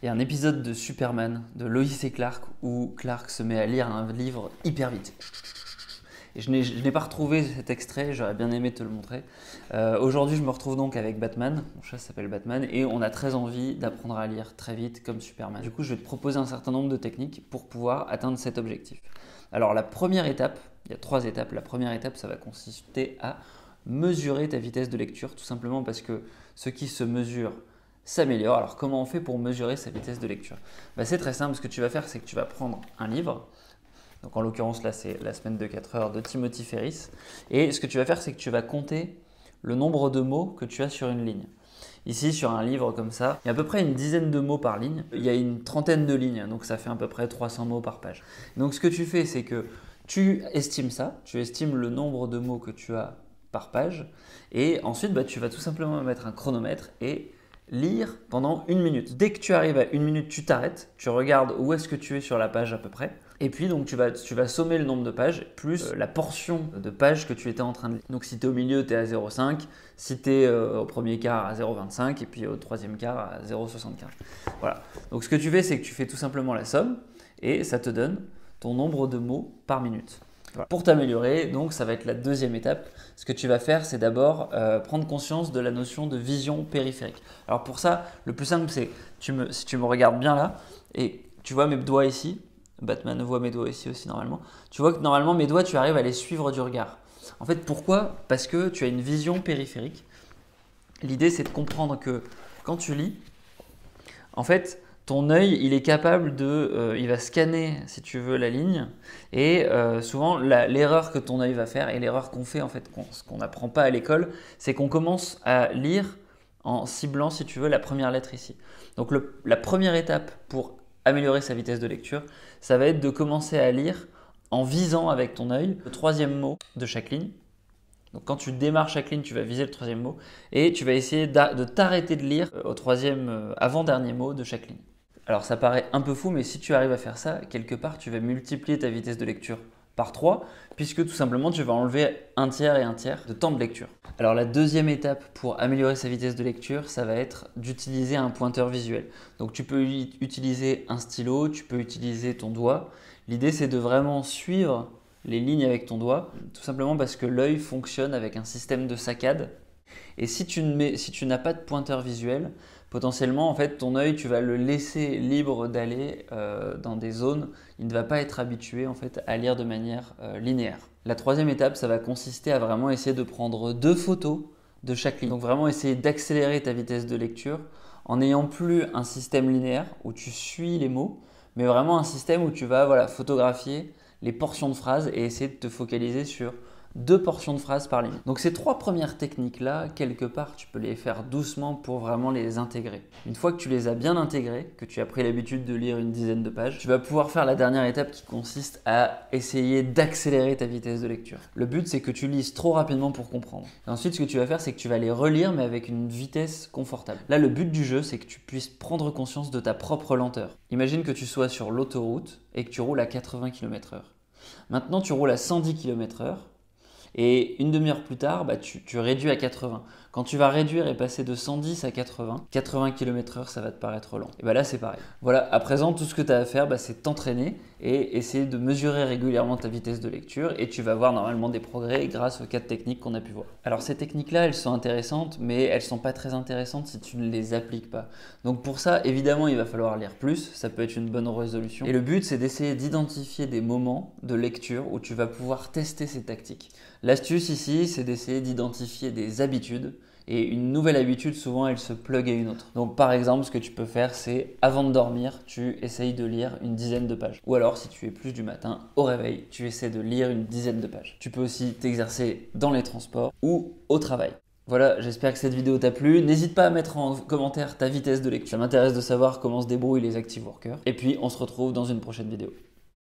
Il y a un épisode de Superman, de Lois et Clark, où Clark se met à lire un livre hyper vite. Et je n'ai pas retrouvé cet extrait, j'aurais bien aimé te le montrer. Aujourd'hui, je me retrouve donc avec Batman, mon chat s'appelle Batman, et on a très envie d'apprendre à lire très vite comme Superman. Du coup, je vais te proposer un certain nombre de techniques pour pouvoir atteindre cet objectif. Alors la première étape, il y a 3 étapes. La première étape, ça va consister à mesurer ta vitesse de lecture, tout simplement parce que ce qui se mesure s'améliore. Alors comment on fait pour mesurer sa vitesse de lecture? C'est très simple, ce que tu vas faire, c'est que tu vas prendre un livre. Donc en l'occurrence là c'est La semaine de 4 heures de Timothy Ferriss. Et ce que tu vas faire, c'est que tu vas compter le nombre de mots que tu as sur une ligne. Ici sur un livre comme ça, il y a à peu près une dizaine de mots par ligne. Il y a une trentaine de lignes, donc ça fait à peu près 300 mots par page. Donc ce que tu fais, c'est que tu estimes ça, tu estimes le nombre de mots que tu as par page. Et ensuite tu vas tout simplement mettre un chronomètre et lire pendant 1 minute. Dès que tu arrives à 1 minute, tu t'arrêtes, tu regardes où est-ce que tu es sur la page à peu près. Et puis donc tu vas sommer le nombre de pages plus la portion de pages que tu étais en train de lire. Donc si tu es au milieu, tu es à 0,5, si tu es au premier quart à 0,25 et puis au troisième quart à 0,75. Voilà. Donc ce que tu fais, c'est que tu fais tout simplement la somme et ça te donne ton nombre de mots par minute. Voilà. Pour t'améliorer, donc ça va être la deuxième étape. Ce que tu vas faire, c'est d'abord prendre conscience de la notion de vision périphérique. Alors pour ça, le plus simple, c'est si tu me regardes bien là et tu vois mes doigts ici. Batman voit mes doigts ici aussi normalement. Tu vois que normalement mes doigts, tu arrives à les suivre du regard. En fait, pourquoi? Parce que tu as une vision périphérique. L'idée, c'est de comprendre que quand tu lis, en fait, ton œil, il est capable il va scanner, si tu veux, la ligne. Et souvent, l'erreur que ton œil va faire, et l'erreur qu'on fait, en fait, ce qu'on n'apprend pas à l'école, c'est qu'on commence à lire en ciblant, si tu veux, la première lettre ici. Donc, la première étape pour améliorer sa vitesse de lecture, ça va être de commencer à lire en visant avec ton œil le 3e mot de chaque ligne. Donc quand tu démarres chaque ligne, tu vas viser le 3e mot et tu vas essayer de t'arrêter de lire au 3e avant-dernier mot de chaque ligne. Alors ça paraît un peu fou, mais si tu arrives à faire ça, quelque part tu vas multiplier ta vitesse de lecture par 3, puisque tout simplement tu vas enlever 1/3 et 1/3 de temps de lecture. Alors la deuxième étape pour améliorer sa vitesse de lecture, ça va être d'utiliser un pointeur visuel. Donc tu peux utiliser un stylo, tu peux utiliser ton doigt. L'idée c'est de vraiment suivre les lignes avec ton doigt, tout simplement parce que l'œil fonctionne avec un système de saccade. Et si tu n'as pas de pointeur visuel, potentiellement, en fait, ton œil, tu vas le laisser libre d'aller dans des zones. Il ne va pas être habitué en fait, à lire de manière linéaire. La 3e étape, ça va consister à vraiment essayer de prendre 2 photos de chaque ligne. Donc vraiment essayer d'accélérer ta vitesse de lecture en n'ayant plus un système linéaire où tu suis les mots, mais vraiment un système où tu vas photographier les portions de phrases et essayer de te focaliser sur 2 portions de phrases par ligne. Donc ces 3 premières techniques-là, quelque part, tu peux les faire doucement pour vraiment les intégrer. Une fois que tu les as bien intégrées, que tu as pris l'habitude de lire une dizaine de pages, tu vas pouvoir faire la dernière étape qui consiste à essayer d'accélérer ta vitesse de lecture. Le but, c'est que tu lises trop rapidement pour comprendre. Et ensuite, ce que tu vas faire, c'est que tu vas les relire, mais avec une vitesse confortable. Là, le but du jeu, c'est que tu puisses prendre conscience de ta propre lenteur. Imagine que tu sois sur l'autoroute et que tu roules à 80 km/h. Maintenant, tu roules à 110 km/h. Et une demi-heure plus tard, tu réduis à 80. Quand tu vas réduire et passer de 110 à 80 km/h, ça va te paraître lent. Et là, c'est pareil. Voilà, à présent, tout ce que tu as à faire, c'est t'entraîner et essayer de mesurer régulièrement ta vitesse de lecture. Et tu vas voir normalement des progrès grâce aux 4 techniques qu'on a pu voir. Alors, ces techniques-là, elles sont intéressantes, mais elles ne sont pas très intéressantes si tu ne les appliques pas. Donc, pour ça, évidemment, il va falloir lire plus. Ça peut être une bonne résolution. Et le but, c'est d'essayer d'identifier des moments de lecture où tu vas pouvoir tester ces tactiques. L'astuce ici, c'est d'essayer d'identifier des habitudes. Et une nouvelle habitude, souvent, elle se plug à une autre. Donc, par exemple, ce que tu peux faire, c'est avant de dormir, tu essayes de lire une dizaine de pages. Ou alors, si tu es plus du matin, au réveil, tu essaies de lire une dizaine de pages. Tu peux aussi t'exercer dans les transports ou au travail. Voilà, j'espère que cette vidéo t'a plu. N'hésite pas à mettre en commentaire ta vitesse de lecture. Ça m'intéresse de savoir comment se débrouillent les active workers. Et puis, on se retrouve dans une prochaine vidéo.